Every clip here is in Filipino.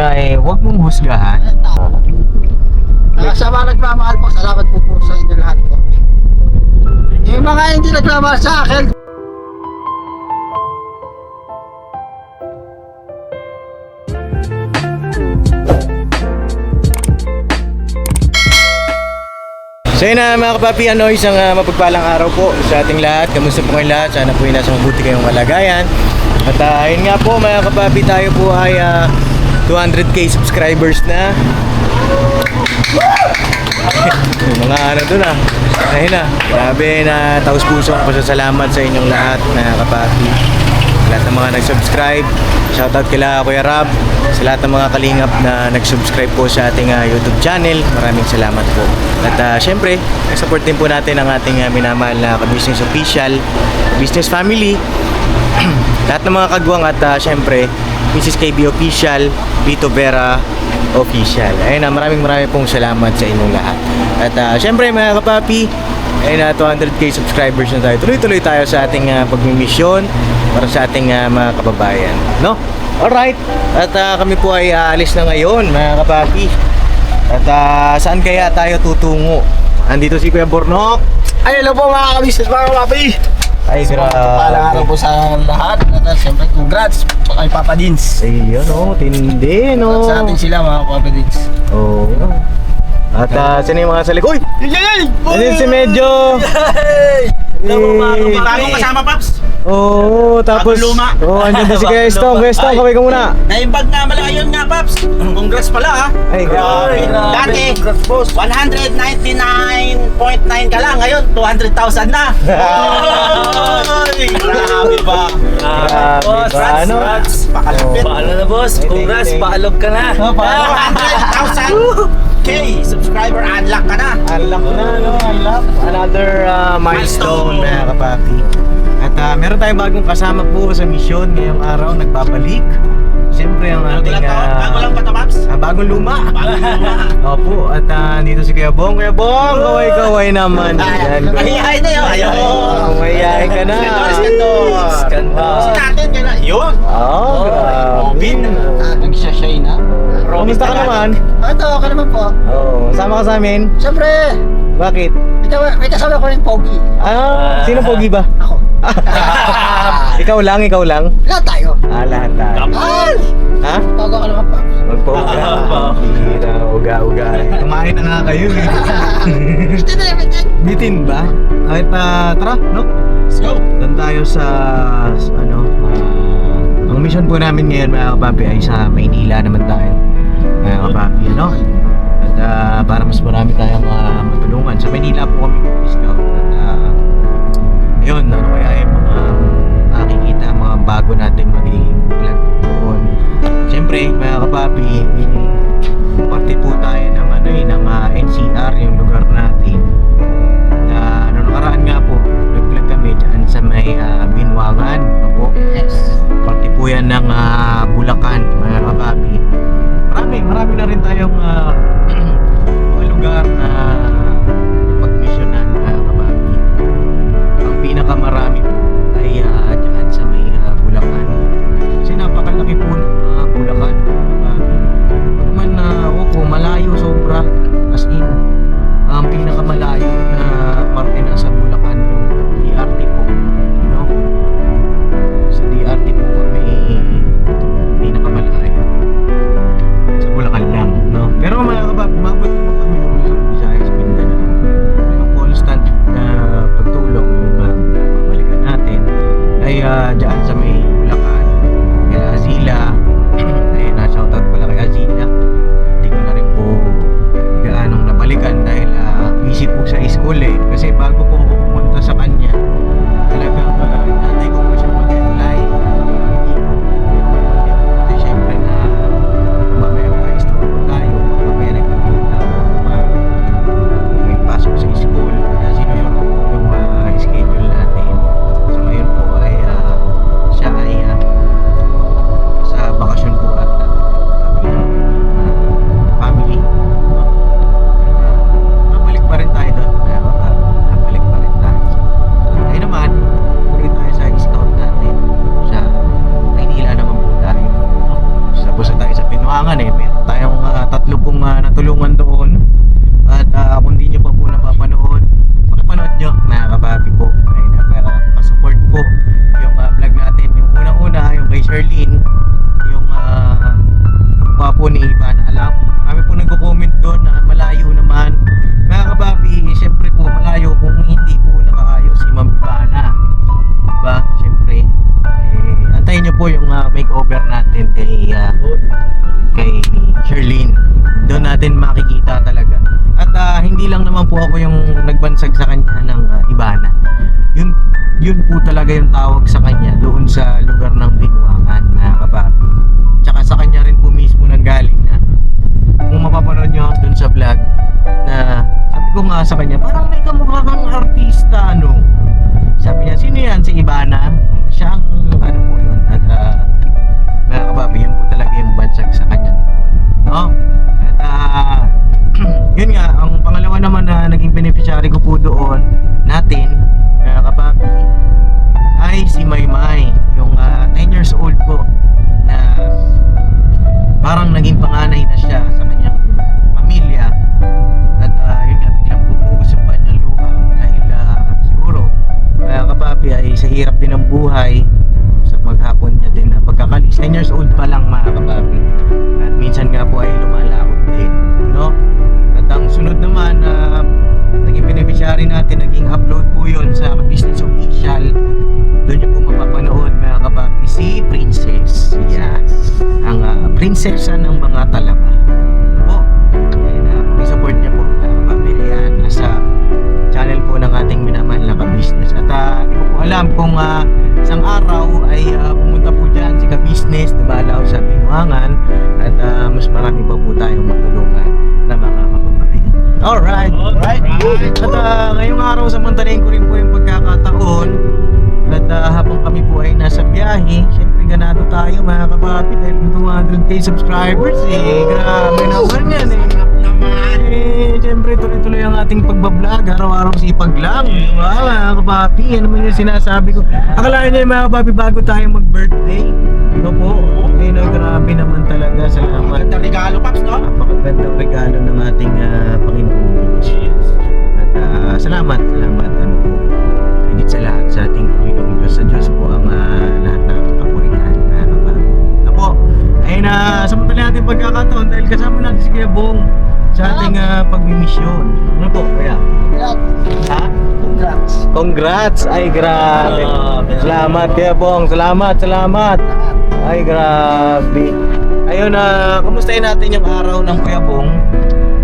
nga huwag mong husgahan. Sa mga nagmamahal po, salamat po sa inyo lahat po. Yung mga hindi nagmamahal sa akin, So yun na mga kapapi, isang mapagpalang araw po sa ating lahat. Kamusta po kayong lahat? Sana po nasa mabuti kayong kalagayan. At yun nga po mga kapapi, tayo po ay 200k subscribers na. Mga ano doon ayun na, grabe na taos pusong pasasalamat sa inyong lahat mga kapapi. Lahat ng mga nag-subscribe, shoutout kila Kuya Rab, sa lahat ng mga kalingap na nag-subscribe po sa ating YouTube channel. Maraming salamat po. At syempre, nag-support din po natin ang ating minamahal na ka-business official, business family, lahat ng mga kagwang at syempre, Mrs. KB Official, Vito Vera Official. Ayun na, maraming pong salamat sa inyong lahat. At syempre mga kapapi, ayun na, 200k subscribers na tayo. Tuloy-tuloy tayo sa ating pagmimisyon para sa ating mga kababayan, no? Alright, at kami po ay aalis na ngayon mga kapapi. At saan kaya tayo tutungo? Andito si Kuya Bornok. ay hello po mga kabisnes, mga kapapi. Ay, Palang araw po sa lahat. At siyempre, congrats kay Papa Dins. ayun tindi, no? Sa atin sila mga Papa Dins. Oo. At sino yung mga salik? Uy! Yay! Andun si Medyo! Bagong kasama, Paps. Oo, tapos andyan din si Kuya Estong. Kuya Estong, kaway ka muna. Naimbag nga pala yun nga, Paps. Congrats pala, ha. Ay, grabe. Dati, 199.9 ka lang. Ngayon, 200,000 na. Ay, grabe ba? Grabe ba, ano? Pakalapit. Paano na boss? Congrats, paalog ka na. 100,000K subscriber, unlock ka na. Unlock na, no? Unlock. Another milestone, mga kapapi. At meron tayong bagong kasama po sa misyon ngayong araw, nagbabalik. Siyempre ang ating Bago lang pa to, Paps. bagong luma. Bagong luma. Opo, at dito si Kuya Bong. Kuya Bong, kaway-kaway naman. Yan, Mahihayin na yun. Ayun. mahihayin ka na. Skandal. Skandal. Kasi natin ka na. Yun. Grabe. Nagsashay na. Kumusta ka naman? Ito, okay naman po. Sama ka sa amin? Siyempre, Bakit? may kasama ko rin Pogi. Sino pogi ba? Ako. Ikaw lang? Lahat tayo. Lahat tayo. Ay! Ha? Bago ka naman, Pops. Magpoga. Hira, uga. Kumain na nga kayo eh. Bitin ba? Kahit tara, no? Let's go. Doon tayo sa ang mission po namin ngayon mga kapapi ay sa Maynila naman tayo. Mga kapapi, ano? At para mas marami tayong matulungan. Sa Maynila po kami mag-scout. At ayun, ano kaya yung mga nakikita, mga bago natin magiging vlog doon. Siyempre, mga kapapi, parte po tayo ng ng NCR, yung lugar natin. Noong nakaraan nga po, nag-vlog kami dyan sa may Binwangan. Ako. Yes. Parte po yan ng Bulacan, mga kapapi. Marami na rin tayong mga lugar na pag-missionan, mga kapapi. Ang pinakamarami po ay dyan sa may Bulacan. Kasi napakalaki po ng Bulacan, mga kapapi. Pag man malayo sobra, as in, ang pinakamalayo na parte na sa Bulacan, yung DRT po, no? Sa DRT po kami pinakamalayo. Binuangan eh. Meron tayong tatlo pong natulungan doon. At kung di nyo pa po napapanood, makipanood nyo mga kapapi po. Ay napaka-support po yung vlog natin. Yung unang-una, yung kay Sherlyn, yung pa po ni Ivana Alam. Kami po nagko-comment doon na malayo naman. Mga kapapi, syempre po malayo kung hindi po nakaayos si Ma'am Ivana. Diba? Syempre, antayin nyo po yung makeover natin kay Sherlyn. Doon natin makikita talaga. At hindi lang naman po ako yung nagbansag sa kanya ng Ivana. Yun po talaga yung tawag sa kanya doon sa lugar ng Binuangan, mga kapapi. Tsaka sa kanya rin po mismo nanggaling na kung mapapanood nyo doon sa vlog na sabi ko nga sa kanya, parang may kamukha kang artista, ano? Sabi niya, sino yan? Si Ivana? Siya ang ano po yun. At mga kapapi, yun po talaga yung bansag sa kanya. No? At yun nga, ang pangalawa naman na naging beneficiary ko po doon natin, mga kapapi, ay si Maymay. Yung 10 years old po na parang naging panganay na siya sa kanyang pamilya. At yun nga, biglang bumuhos yung kanyang luha dahil siguro mga kapapi ay sa hirap din ng buhay sa maghapon niya din na pagkakalis. 10 years old pa lang, mga kapapi, at minsan nga po ay lumalakot din, no? At ang sunod naman na naging beneficiary natin, naging upload po yun sa Business Official. Doon niyo po mapapanood, mga kapapi, si Princess. Yes, ang prinsesa ng mga talaba. Ano po? Ayan, support niya po, mga kapapi. Ayan, nasa channel po ng ating minamahal na ka-business. At hindi ko po alam kung isang araw ay pumunta po dyan si ka-business, dumalaw sa Binuangan, at mas marami pa po tayong matulungan na mga kapapayan. Alright. At ngayong araw, samantalahin ko rin po yung pagkakataon. At habang kami po ay nasa biyahe, syempre ganado tayo, mga kapapi, dahil 200k subscribers grabe naman yan syempre tuloy-tuloy ang ating pagbablog, araw-araw sipag lang, diba, mga kapapi? Yan naman yung sinasabi ko. Akalain nyo, mga kapapi, bago tayo mag-birthday, ito po, grabe naman talaga. Salamat. Ang regalo, Paps, no? Napakagandang regalo ng ating Panginoon Diyos. At salamat ano po, higit sa lahat sa ating Panginoong Diyos. Sa Diyos po ang lahat ng kapurihan, mga kapapi. Ito po, ayun samantala natin pagkakataon dahil kasama natin si Kuya Bong sa ating pagmimisyon. Ano po, Kuya? Ha? Congrats! Ay, grabe. Salamat, Kuya Bong. Salamat. Ay, grabe. Ayun, kamustahin natin yung araw ng Kuya Bong.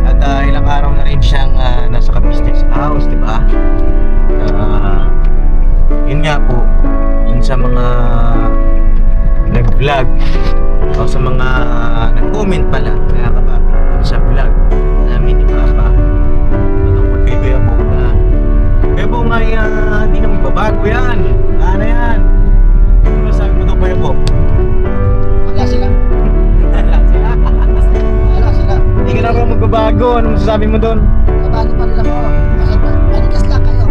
At ilang araw na rin siyang nasa ka-business house, di ba? Yun nga po, yun sa mga nag-vlog o sa mga nag-comment pala, kaya kapapi, sa vlog namin ni Papa tungkol kay Kuya Bong na Kuya Bong ay hindi na magbabago yan, ano yan? Ano sabi mo doon, Kuya Bong? Wala sila. Hindi ka na ba magbabago? Ano masasabi mo doon? Kabago pa rin ako. Kasi manigas lang kayo.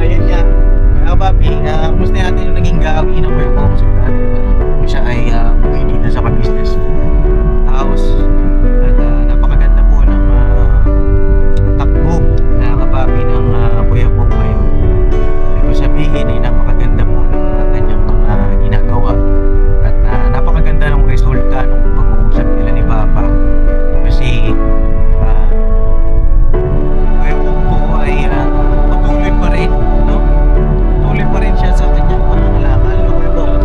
Yun nga, kapapi, kumusta natin yung naging gawin ng Kuya Bong? Kung siya ay umuwi dito sa ka-business house. At napakaganda po ng takbo na kapapi ng Kuya Bong ngayon. Ibig sabihin ay napakaganda po ng kanyang mga ginagawa. At napakaganda ng resulta ng pag-uusap nila ni Papa. Kasi Kuya Bong po ay patuloy pa rin, no? Patuloy pa rin siya sa kanyang pangangalaman, no, Kuya Bong?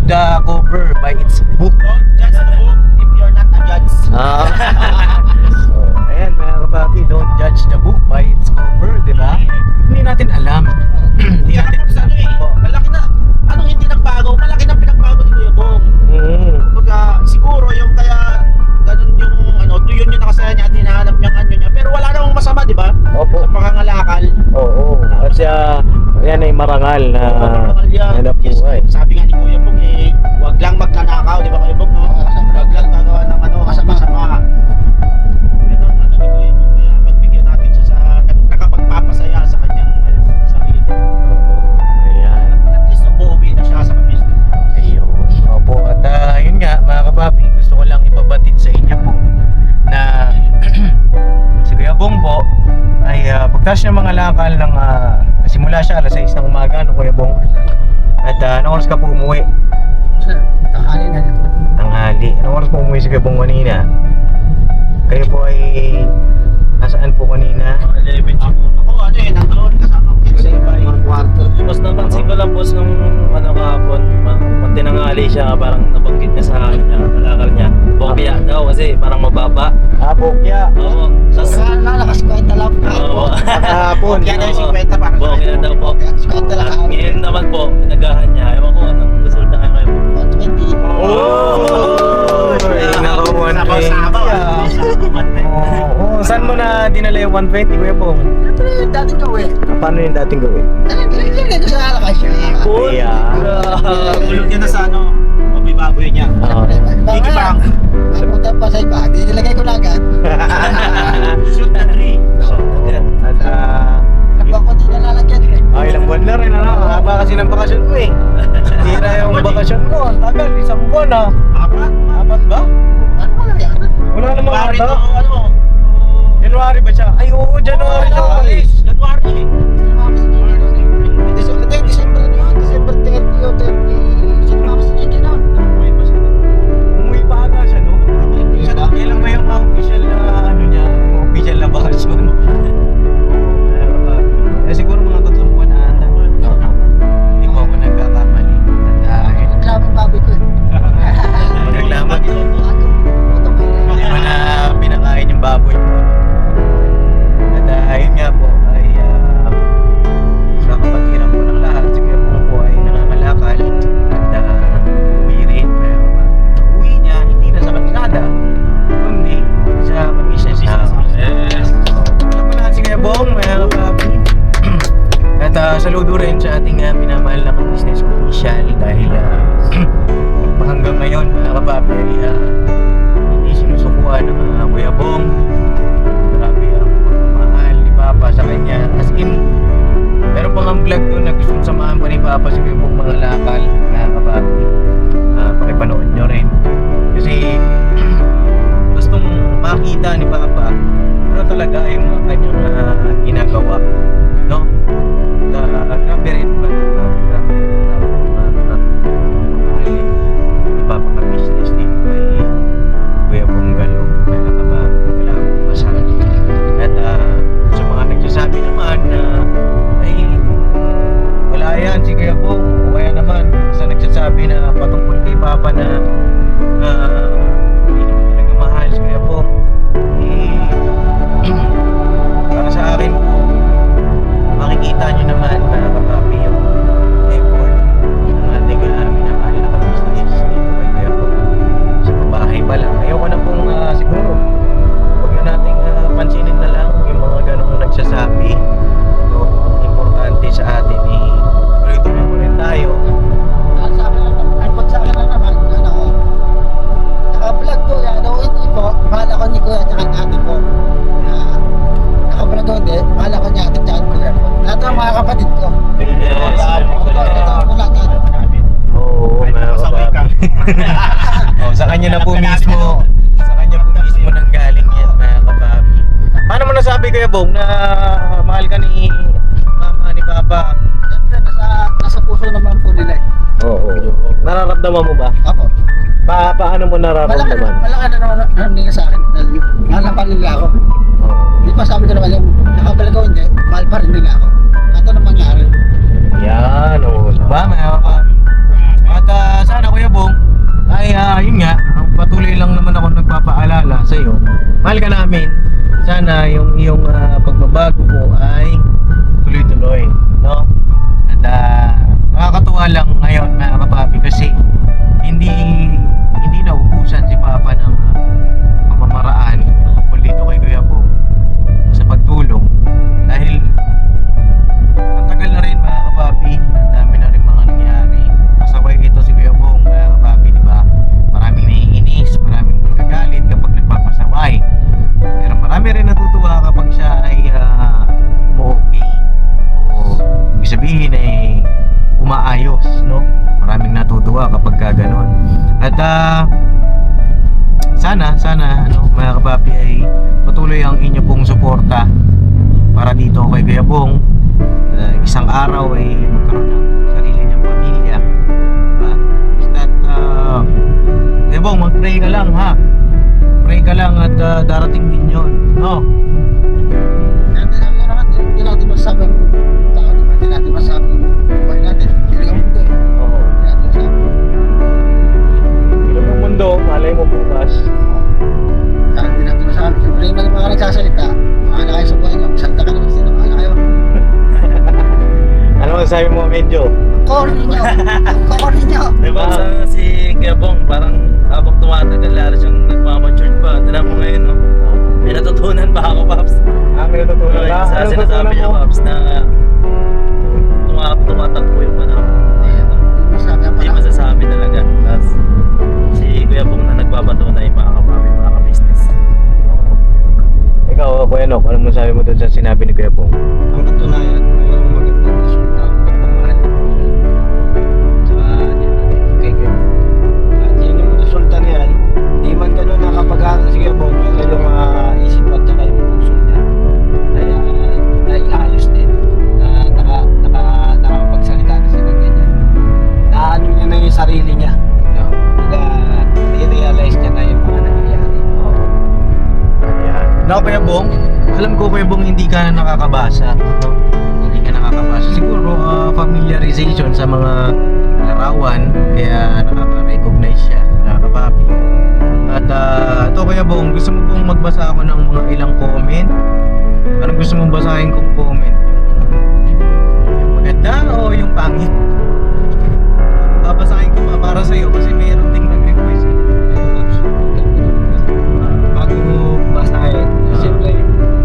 the cover by its book. Don't judge the book if you're not a judge. So, ayan mga kapapi, don't judge the book by its cover, di ba? Hindi natin alam. Hindi Kaya natin tapos ano eh, malaki na. Anong hindi nagbago? Malaki na pinagbago ni Kuya Bong. Kumbaga, siguro yung kaya ganun yung ano, yun yung nakasaya niya at hinahanap niyang ano niya. Pero wala namang masama, di ba? Opo. Sa pangangalakal. Oo. At siya, yan ay marangal na hanap buhay. Sabi nga ni Kuya Bong eh, wag lang magnanakaw, di ba Kuya Bong? No? Wag lang gagawa ng ano, masama-sama. Yan ang ano ni Kuya Bong, kaya pagbigyan natin siya sa nakapagpapasaya sa kanyang sarili. Ayan. At least umuwi na siya sa business. Ayun. Opo. At yun nga, mga kapapi, gusto ko lang ipabatid sa inyo po na si Kuya Bong po ay pagtas ng mga lakal ng simula siya alas 6 ng umaga, no Kuya Bong? At anong oras ka po umuwi? Sir, tanghali na yan. Tanghali. Anong oras po umuwi si Kuya Bong kanina? Kayo po ay nasaan po kanina? 11 siguro. Ako ano eh, nandoon kasama ko sa Mga kwarto. Mas napansin ko lang boss nung ano kahapon, tinangali siya, parang nabanggit niya sa akin niya, kalakal niya. Bokya daw kasi parang mababa. Bokya. Oo. Tapos, Nalakas ko yung talap ka. oo. Kahapon. Kaya na yung 50 parang Bokya daw po. Kwenta lang At ngayon naman po, pinagahan niya. Ewan ko anong resulta ngayon kayo. 120. Oh! Nakakuha na Sabaw-sabaw. Oo. Saan mo na dinala yung 120, Kuya Bong? Siyempre, dating gawin. Paano yung dating gawin? Nilagay ko sa alakas siya. Ayan. Bulog niya na sa ano, baboy niya. Gigi bang. Napunta pa sa iba, nilagay ko na agad. Shoot na 3. At Nagpang ko din nalalagyan eh. ilang buwan na rin, ano? Haba kasi ng bakasyon mo eh. Tira yung bakasyon mo. Ang tagal, isang buwan ah. Apat. Apat ba? Ano mo lang yan? Wala namang January to, ata. ano? January ba siya? Ay oo, January siya umalis. January eh. December na yun, December 30 o 30. Sino ako sa inyo na? Umuwi pa ata siya, no? Kailan ba yung official na ano niya? Yung official na bakasyon? Siguro mga tatlong buwan na ata. Hindi po ako nagkakamali. At Naglamang baboy ko eh. magreklamo. Hindi mo na pinakain yung baboy mo. At ayun nga po ay sa kapatiran po ng lahat, si Kuya Bong po ay nangangalakal at uwi rin. Uwi niya hindi na sa kalsada, kundi sa business house. Yes. Wala po lahat si Kuya Bong, mga kapapi. At saludo rin sa ating minamahal na business official dahil hanggang ngayon mga kapapi hindi sinusukuan ng Kuya Bong. Grabe ang pagmamahal ni Papa sa kanya. As in, meron pang ang vlog doon na gustong samahan pa ni Papa si Kuya Bong mga lakal, mga kapapi. Pakipanood nyo rin. Kasi gustong makita ni Papa ano talaga yung mga kanyang ginagawa. No? Grabe rin ba? Grabe ipapaka-business dito kay Kuya Bong Galo. Kaya ba wala akong masabi. At sa mga nagsasabi naman na ay wala yan si Kuya Bong. O kaya naman sa nagsasabi na patungkol kay Papa na hindi naman talaga mahal si Kuya Bong. Para sa akin po, makikita nyo naman mga kapapi yung effort ng ating minamahal na ka-business dito kay Kuya Bong. Sa babahay pa lang. Ayoko na pong siguro huwag na nating pansinin na lang yung mga ganong nagsasabi. So, importante sa atin tuloy-tuloy mo rin tayo. Sa akin lang naman, ano ko. Naka-vlog po yan, o hindi po, mahal ako ni Kuya at saka ni ate po. Naka-vlog ko hindi, mahal ako ni ate at saka ni Kuya po. Lahat ng mga kapatid ko. Totoo mo lahat. Oo, mga kapapi. Oh, sa kanya na po mismo. Sa kanya po mismo nang galing yan, mga kapapi. Paano mo nasabi Kuya Bong na mahal ka ni Mama, ni Papa? Siyempre, nasa puso naman po nila eh. Oo. Nararamdaman mo ba? Ako. Paano mo nararamdaman? Malaki na naman nila sa akin. Dahil mahal na mahal nila ako. Oo. Di ba sabi ko naman yung nakabala ko hindi, mahal pa rin nila ako. At ano mangyari? Yan, oo. Diba, mga kapapi? At sana Kuya mahal ka namin. Sana yung iyong pagbabago po ay tuloy-tuloy, no? At nakakatuwa lang ngayon mga kapapi kasi hindi naubusan si Papa ng pamamaraan tungkol dito kay Kuya Bong sa pagtulong dahil ang tagal na rin mga kapapi, ang dami na rin mga nangyari. Pasaway ito si Kuya Bong mga kapapi, di ba? Maraming naiinis, maraming nagagalit kapag nagpapasaway, pero marami rin natutuwa kapag siya ay okay o ibig sabihin ay umaayos, no? Maraming natutuwa kapag gano'n. At sana ano, mga kapapi ay patuloy ang inyo pong suporta para dito kay Kuya Bong. Isang araw ay magkaroon ng sarili niyang pamilya, diba? Basta't Kuya Bong, mag-pray ka lang ha. Pray ka lang at darating din yun, no? Hindi natin masabi ang tao, hindi natin masabi ang buhay natin. Hindi ang mundo eh. Oo. Hindi natin masabi. Ilong ng mundo, malay mo bukas. Hindi natin masabi. Siyempre yung mga nagsasalita, mahala kayo sa buhay niyo. Salta ka naman sino, mahala kayo. Ano masasabi mo, medyo? Core ninyo! Ang core ninyo! Diba sa si Kuya Bong, parang habang tumatagal, lalo siyang nagmamature pa. Tignan mo ngayon, no? May natutunan pa ako, Paps. May natutunan ka? Sa Ano sinasabi niya, mo? Paps, na tumatakbo yung panahon. Masabi ang Hindi panahon. masasabi talaga. Tapos si Kuya Bong na nagpapatunay, mga kapapi, mga ka-business. Ikaw, Kuya Nok, ano masasabi mo dun sa sinabi ni Kuya Bong? Ang katunayan, mayroong magandang resulta ang pagmamahal. Tsaka, kay Kuya Bong. At yun yung resulta niyan, di man gano'n nakapag-aaral si Kuya Bong, yung isip at tsaka yung puso niya. Kaya, naiayos din na nakapagsalita na siya ng ganyan. Naano niya na yung sarili niya. Kaya, i-realize niya na yung mga nangyayari. Ayan. Now, Kuya Bong, alam ko Kuya Bong hindi ka nakakabasa, no? Hindi ka nakakabasa. Siguro familiarization sa mga larawan, kaya nakaka-recognize siya, nakakapapi. At ito Kuya Bong, gusto mo bong magbasa ako ng mga ilang comment? Anong gusto mong basahin kong comment? Yung maganda o yung pangit? Babasahin ko pa para sa'yo kasi mayroon ding nag-request. Bago mo basahin, siyempre,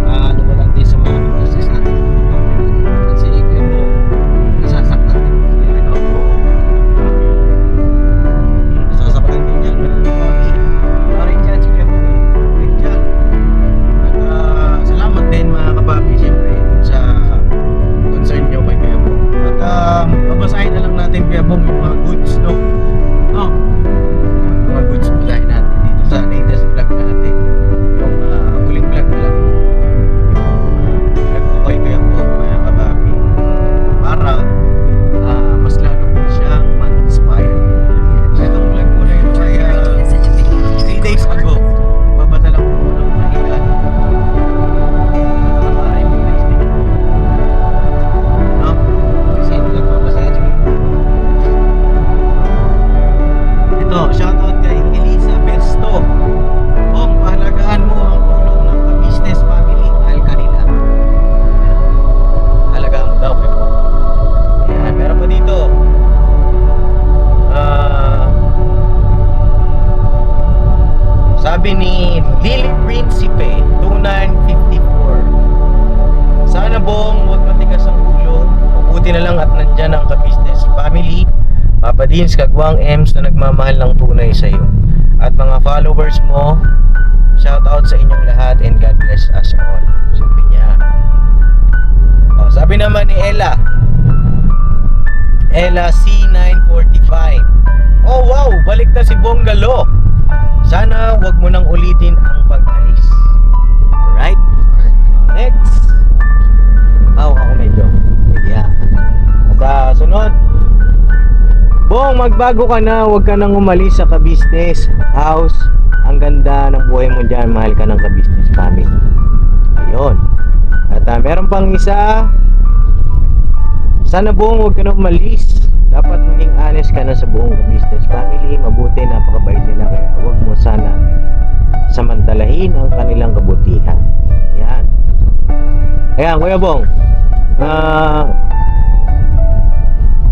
ano ko lang din sa mga business natin. Kasi ikaw mo, nasasaktan din. Nasasaktan din yan. Maring dyan, sige mo. Rin dyan. At salamat din mga kapapi siyempre sa concern nyo kay Kuya Bong. At babasahin na lang natin Kuya Bong yung mga goods, no? No? Mga goods basahin natin dito sa latest vlog natin. Yung huling vlog na lang. Yung vlog ko kay Kuya Bong mga kapapi. Para mas lalo po siyang ma-inspire. So itong vlog ko na ito ay 3 days ago. Babasa lang po ng Manila. No? Kasi hindi lang babasahin, sige mo. Ito, shoutout kay Elisa Besto. Bong, pahalagahan mo ang tulong ng ka-business family dahil kanila. Halagaan mo daw. Ayan, meron pa dito. Sabi ni Lily Principe 2954, sana Bong, huwag matigas ang ulo. Mabuti na lang at nandyan ang ka-business family, Papa Dins, Kagwang Ems na nagmamahal ng tunay sa iyo. At mga followers mo, shout out sa inyong lahat and God bless us all. Sabi niya. Sabi naman ni Ella C945, oh wow, balik na si Bonggalo. Sana wag mo nang ulitin ang pag-alis. Right? Next. Ako medyo. Yeah. At sunod. Bong, magbago ka na. Huwag ka nang umalis sa ka-business house. Ang ganda ng buhay mo dyan. Mahal ka ng ka-business family. Ayun. At meron pang isa. Sana Bong, huwag ka nang umalis. Dapat maging honest ka na sa buong ka-business family. Mabuti, napakabait nila. Kaya huwag mo sana samantalahin ang kanilang kabutihan. Yan. Ayan, Kuya Bong.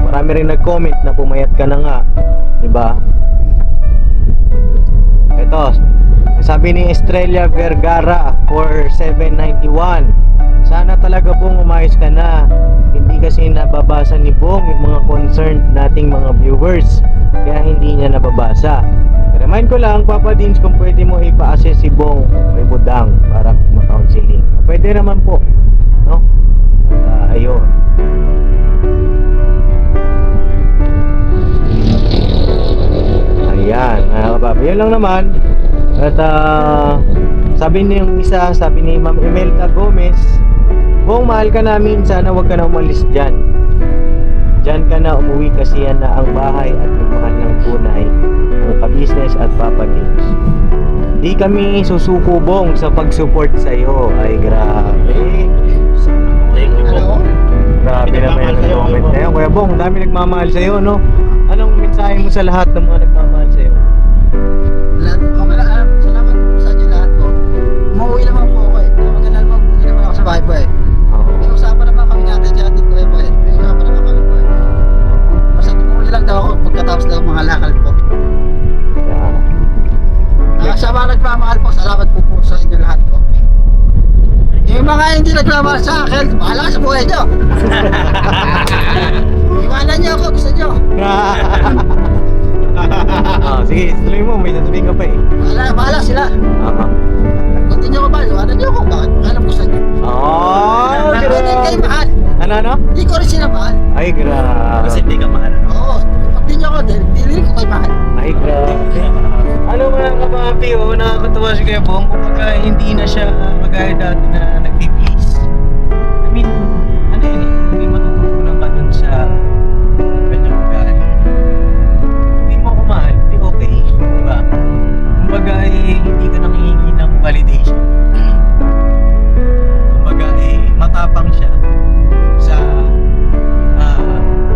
Marami rin nag-comment na pumayat ka na nga. Diba? Ito, sabi ni Estrella Vergara for 791. Sana talaga Bong umayos ka na. Hindi kasi nababasa ni Bong yung mga concerned nating mga viewers. Kaya hindi niya nababasa. Remind ko lang, Papa Dins, kung pwede mo ipa-assess si Bong kay Budang para ma-counseling. Pwede naman po. No? Ayun. Ayan, mga kababi. Yun lang naman. At sabi ni yung isa, sabi ni Ma'am Imelda Gomez, Bong, mahal ka namin. Sana wag ka na umalis dyan. Dyan ka na umuwi kasi yan na ang bahay at yung mahal ng tunay, ang ka-business at Papa Dins. Di kami susuko Bong sa pag-support sa'yo. Ay, grabe. Thank you po. Grabe naman yung comment na yun. Kuya Bong, dami nagmamahal sa'yo, no? Anong mensahe mo sa lahat ng mga nagmamahal sa'yo? Lahat po, salamat po sa inyo lahat po. Umuwi naman po ako eh. Magandang naman, umuwi naman ako sa bahay po eh. May usapan naman kami natin sa atin ko eh po eh. May usapan naman kami po eh. Basta umuwi lang daw ako pagkatapos ng mga lakal po. Sa mga nagmamahal po, salamat po sa inyo lahat po. Yung mga hindi nagmamahal sa akin, bahala sa buhay nyo. Iwanan nyo ako, gusto nyo. Sige, tuloy mo. May sasabihin ka pa eh. Bahala sila. Kung hindi nyo ko ba, iwanan nyo ako. Bakit? Alam ko sa inyo. Oh, Hindi kayo mahal. Ano? Hindi ko rin sila mahal. Ay, grabe. Kasi hindi ka mahal. Oo. Pag di nyo ako, hindi ko kayo mahal. Ay, grabe. Ano mga kapapi, nakakatuwa si Kuya Bong. Kumbaga, hindi na siya magaya dati na nag-please. I mean, ano yun eh, hindi matututunan ka dun sa kanyang ugali. Hindi mo ako mahal, hindi okay, di ba? Kumbaga, hindi ka nangihingi ng validation. Kumbaga, matapang siya sa,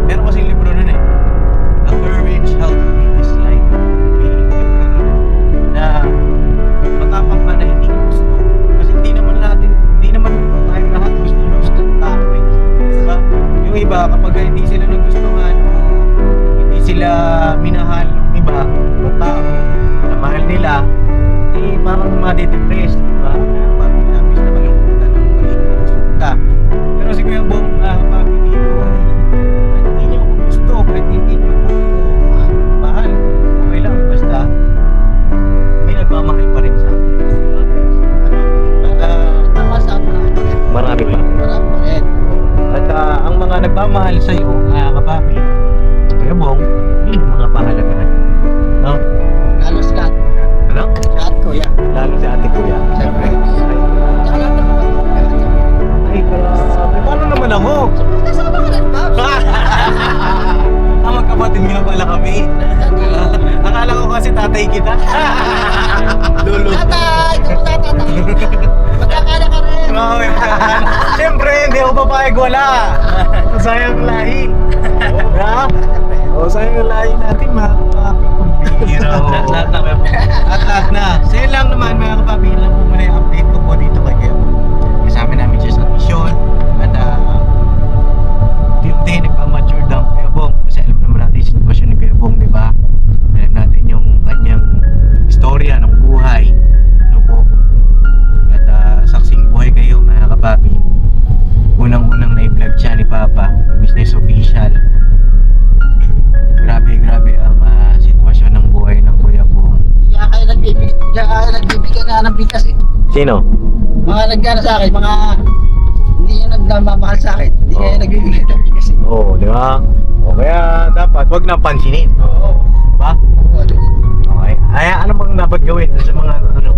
meron kasing libro nun eh, The Courage How to Be Disliked. Na matapang ka na hindi gusto. Kasi hindi naman tayo lahat gusto ng tao eh. Diba? Yung iba, kapag hindi sila nagustuhan o hindi sila minahal ng iba, ng tao na mahal nila, eh parang madidepress, diba? Kaya parang labis na malungkutan ng magiging resulta. Pero si Kuya Bong, papi dito, hindi niya ako gusto, kahit hindi niya ako mahal. Okay lang, basta may nagmamahal pa rin sa akin. Marami pa. At ang mga nagmamahal sa iyo, kapapi, Kuya Bong, yun ang mga pahalagaan. No? Lalo sila. Ano? Lahat ko, yan. Lalo si ate Kuya. Siyempre. Ay, Tsaka lahat ng mga ay, grabe. Paano naman ako? kasama ka rin, Pops. Magkapatid nga pala kami. Akala ko kasi tatay kita. Lolo. Tatay! Kung tatay! Magkakala ka rin! Grabe. Siyempre, hindi ako papayag wala. Sayang lahi. Ha? O, sayang lahi natin, mga kapapi. Kumbira. Lahat na Kuya Bong. At lahat na. So yun lang naman, mga kapapi. Yun lang po muna yung update ko po dito kay Kuya Bong. Kasama namin siya sa mission. At till day, nagpamature down Kuya Bong. Kasi alam naman natin yung sitwasyon ni Kuya Bong, di ba? Alam natin yung kanyang istorya ng buhay. Ano po? At saksing buhay kayo, mga kapapi. Unang-unang na-vlog siya ni Papa, business official. Grabe ang sitwasyon ng buhay ng Kuya Bong. Kaya kaya nagbibigyan nga ng bigas eh. Sino? Mga nagkana sa akin, mga hindi yung nagmamahal sa akin. Hindi kaya nagbibigyan ng bigas eh. Oo, di ba? O kaya dapat wag nang pansinin. Oo. Ba? Okay. Ay, ano bang dapat gawin sa mga ano?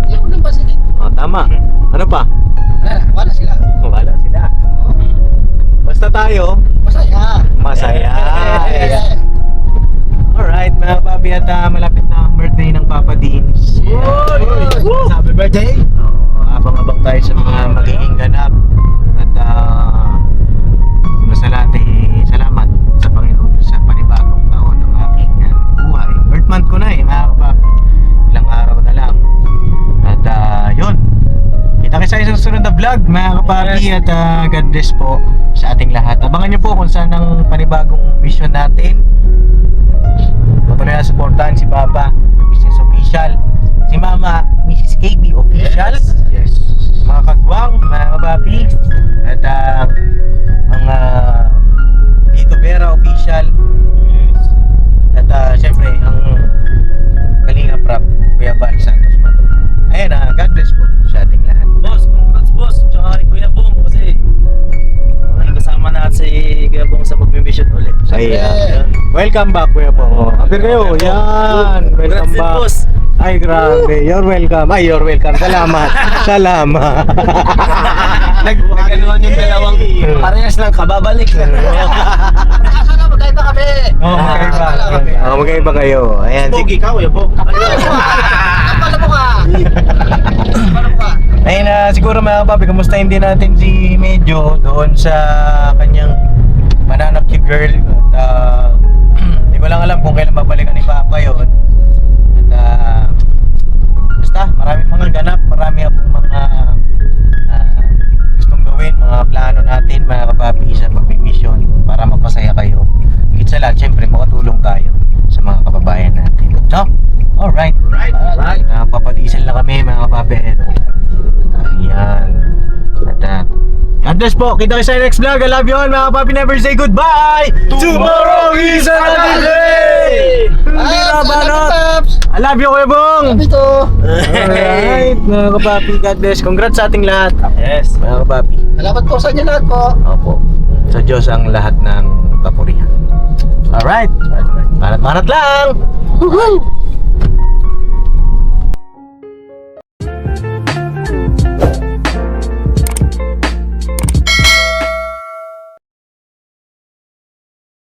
Hindi ko nang pasilin. Oh, tama. Ano pa? Wala sila. Wala sila. Oo. Basta tayo, Masaya. masaya. Yes. Alright, mga papi, at malapit na ang birthday ng Papa Dins. Happy birthday! Abang-abang tayo sa mga magiging ganap. At sa lahat salamat sa Panginoon Diyos sa panibagong taon ng aking buhay. Birth month ko na mga kapapi. Ilang araw na lang. kapapi at God bless po sa ating lahat. Abangan nyo po kung saan ang panibagong mission natin. Patuloy na supportahan si Papa, Mrs. Official. Si Mama, Mrs. KB Official. Yes. Mga kagwang, mga kapapi. At ang Tito Vera Official. At syempre, ang Kalinga Prab, Kuya Bal Santos Matog. Ayan, God bless po sa ating lahat. Boss, congrats boss. Tsaka kay Kuya Bong kasi kasama natin si Kuya Bong sa pag-mission ulit. Ayan. Welcome back, Kuya Bong. Apir kayo. Yan. Welcome Congrats din, back. boss. Ay, grabe. You're welcome. Ay, you're welcome. Salamat. Salamat. Nagkanuan yung dalawang parehas lang kababalik lang. Sana magkaiba kami. Oo, magkaiba. Oo, magkaiba kayo. Ayan. Pogi ka, Kuya Bong. Paano mo ka? Paano mo ka? Ayun siguro mga kapapi, kumustahin din natin si Medyo doon sa kanyang mananap si girl. At hindi ko lang alam kung kailan babalikan ni Papa yun. At basta maraming mga ganap, marami akong mga gustong gawin, mga plano natin mga kapapi sa pag-mission para mapasaya kayo. Higit sa lahat, syempre makatulong tayo sa mga kababayan natin. So, alright. Right. Papadiesel na kami mga kapapi. Ayan. At God bless po. Kita kayo sa next vlog. I love you all mga kapapi. Never say goodbye. Tomorrow is another day. I love you, Kuya Bong. Ito. Alright mga kapapi. God bless. Congrats sa ating lahat. Yes. Mga kapapi. Salamat po sa inyo lahat po. Opo. Sa Diyos ang lahat ng kapurihan. Alright. Manat-manat lang. Woohoo!